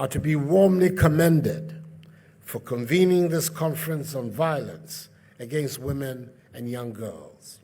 are to be warmly commended for convening this conference on violence against women and young girls.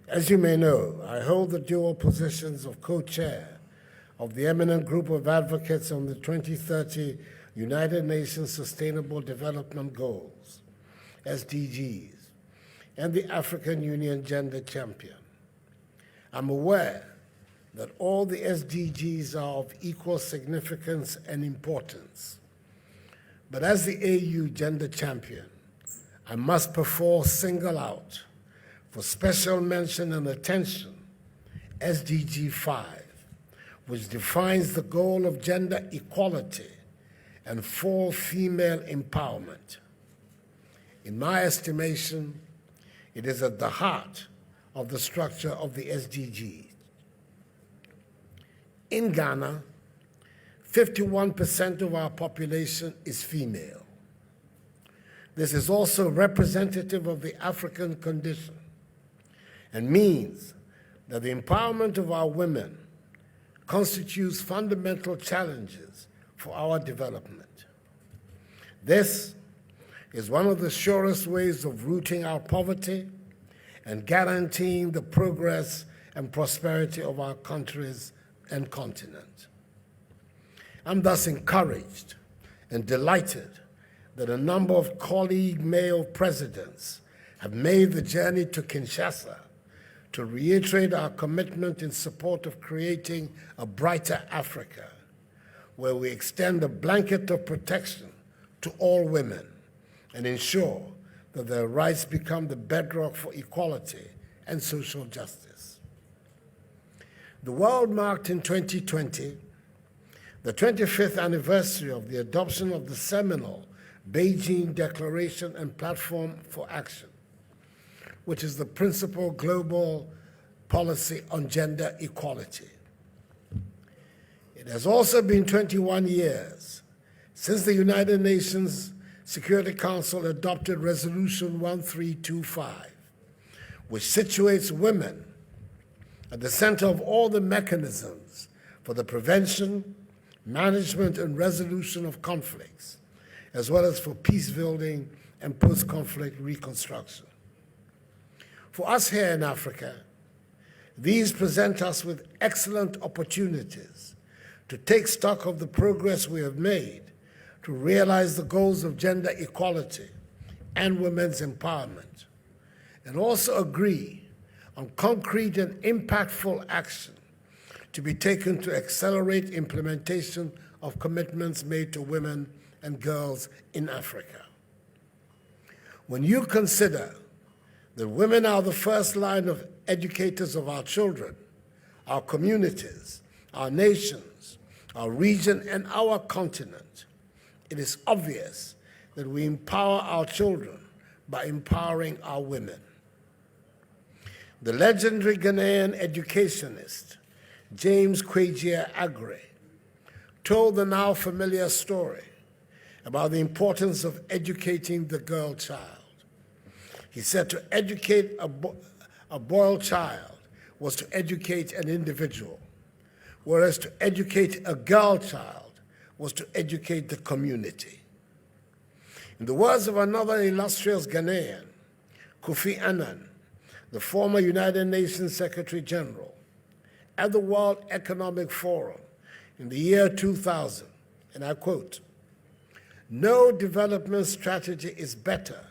As you may know, I hold the dual positions of co-chair of the eminent group of advocates on the 2030 United Nations Sustainable Development Goals, SDGs, and the African Union Gender Champion. I'm aware that all the SDGs are of equal significance and importance. But as the AU Gender Champion, I must perforce single out for special mention and attention SDG 5, which defines the goal of gender equality and full female empowerment. In my estimation, it is at the heart of the structure of the SDGs. In Ghana, 51% of our population is female. This is also representative of the African condition and means that the empowerment of our women constitutes fundamental challenges for our development. This is one of the surest ways of rooting out poverty and guaranteeing the progress and prosperity of our countries and continent. I'm thus encouraged and delighted that a number of colleague male presidents have made the journey to Kinshasa to reiterate our commitment in support of creating a brighter Africa, where we extend a blanket of protection to all women and ensure that their rights become the bedrock for equality and social justice. The world marked in 2020 the 25th anniversary of the adoption of the seminal Beijing Declaration and Platform for Action, which is the principal global policy on gender equality. It has also been 21 years since the United Nations Security Council adopted Resolution 1325, which situates women at the center of all the mechanisms for the prevention, management, and resolution of conflicts, as well as for peace building and post-conflict reconstruction. For us here in Africa, these present us with excellent opportunities to take stock of the progress we have made to realize the goals of gender equality and women's empowerment, and also agree on concrete and impactful action to be taken to accelerate implementation of commitments made to women and girls in Africa. When you consider that women are the first line of educators of our children, our communities, our nations, our region, and our continent, it is obvious that we empower our children by empowering our women. The legendary Ghanaian educationist, James Agre, told the now familiar story about the importance of educating the girl child. He said to educate a boy child was to educate an individual, whereas to educate a girl child was to educate the community. In the words of another illustrious Ghanaian, Kofi Annan, the former United Nations Secretary General, at the World Economic Forum in the year 2000, and I quote, "No development strategy is better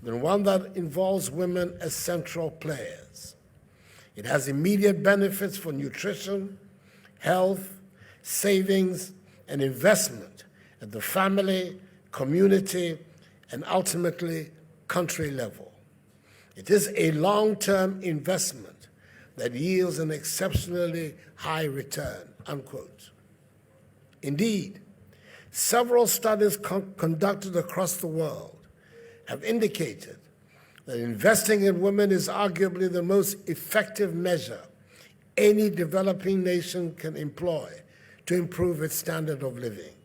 than one that involves women as central players. It has immediate benefits for nutrition, health, savings, and investment at the family, community, and ultimately country level. It is a long-term investment that yields an exceptionally high return," unquote. Indeed, several studies conducted across the world have indicated that investing in women is arguably the most effective measure any developing nation can employ to improve its standard of living.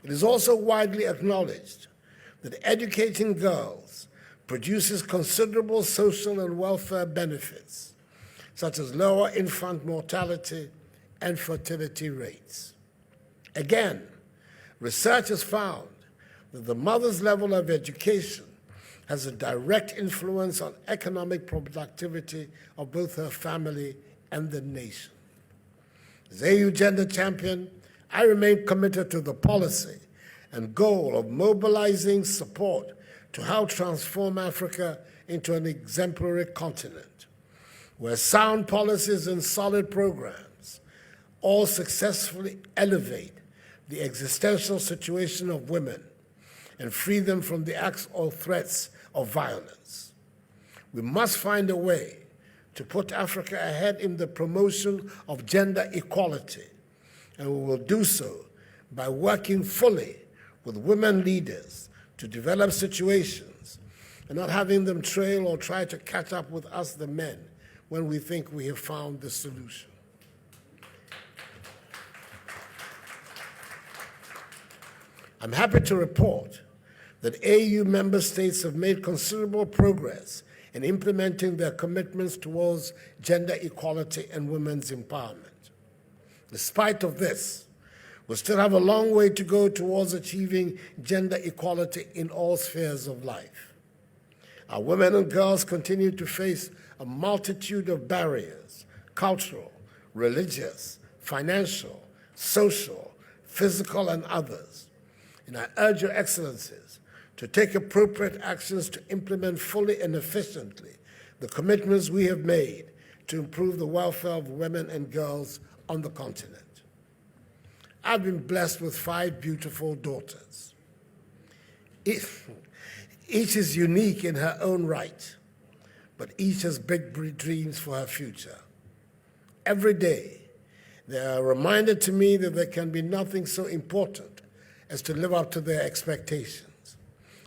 It is also widely acknowledged that educating girls produces considerable social and welfare benefits, such as lower infant mortality and fertility rates. Again, research has found that the mother's level of education has a direct influence on economic productivity of both her family and the nation. As AU Gender Champion, I remain committed to the policy and goal of mobilizing support to help transform Africa into an exemplary continent, where sound policies and solid programs all successfully elevate the existential situation of women and free them from the acts or threats of violence. We must find a way to put Africa ahead in the promotion of gender equality, and we will do so by working fully with women leaders to develop situations and not having them trail or try to catch up with us, the men, when we think we have found the solution. I'm happy to report that AU member states have made considerable progress in implementing their commitments towards gender equality and women's empowerment. In spite of this, we still have a long way to go towards achieving gender equality in all spheres of life. Our women and girls continue to face a multitude of barriers: cultural, religious, financial, social, physical, and others. And I urge your excellencies to take appropriate actions to implement fully and efficiently the commitments we have made to improve the welfare of women and girls on the continent. I've been blessed with 5 beautiful daughters. Each is unique in her own right, but each has big dreams for her future. Every day, they are reminded to me that there can be nothing so important as to live up to their expectations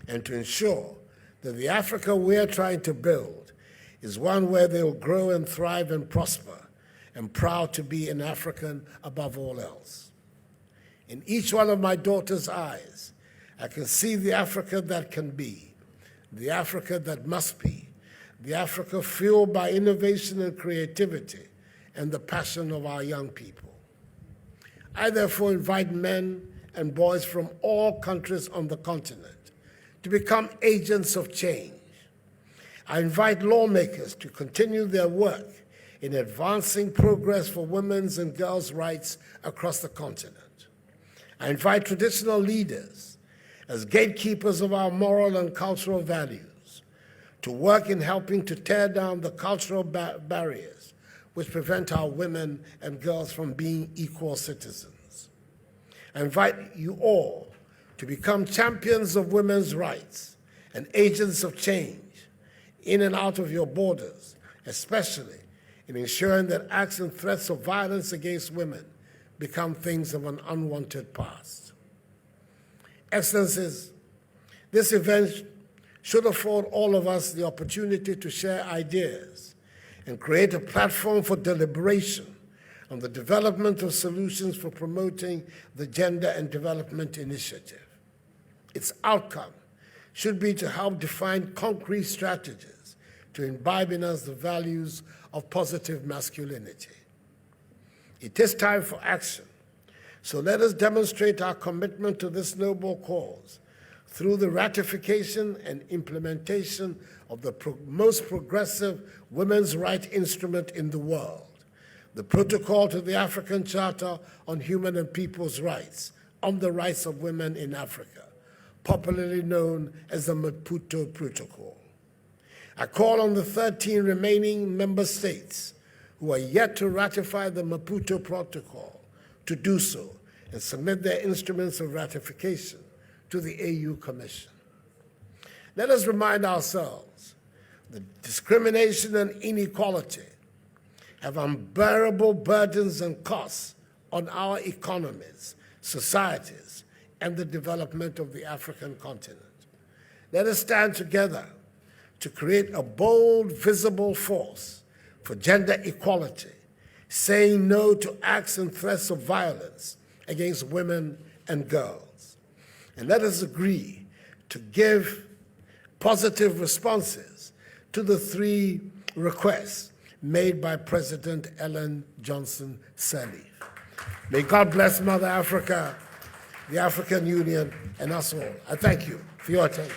and to ensure that the Africa we are trying to build is one where they will grow and thrive and prosper, and proud to be an African above all else. In each one of my daughters' eyes, I can see the Africa that can be, the Africa that must be, the Africa fueled by innovation and creativity and the passion of our young people. I therefore invite men and boys from all countries on the continent to become agents of change. I invite lawmakers to continue their work in advancing progress for women's and girls' rights across the continent. I invite traditional leaders, as gatekeepers of our moral and cultural values, to work in helping to tear down the cultural barriers which prevent our women and girls from being equal citizens. I invite you all to become champions of women's rights and agents of change in and out of your borders, especially in ensuring that acts and threats of violence against women become things of an unwanted past. Excellencies, this event should afford all of us the opportunity to share ideas and create a platform for deliberation on the development of solutions for promoting the Gender and Development Initiative. Its outcome should be to help define concrete strategies to imbibe in us the values of positive masculinity. It is time for action, so let us demonstrate our commitment to this noble cause through the ratification and implementation of the most progressive women's rights instrument in the world, the Protocol to the African Charter on Human and People's Rights, on the rights of women in Africa, popularly known as the Maputo Protocol. I call on the 13 remaining member states who are yet to ratify the Maputo Protocol to do so and submit their instruments of ratification to the AU Commission. Let us remind ourselves that discrimination and inequality have unbearable burdens and costs on our economies, societies, and the development of the African continent. Let us stand together to create a bold, visible force for gender equality, saying no to acts and threats of violence against women and girls. And let us agree to give positive responses to the 3 requests made by President Ellen Johnson Sirleaf. May God bless Mother Africa, the African Union, and us all. I thank you for your attention.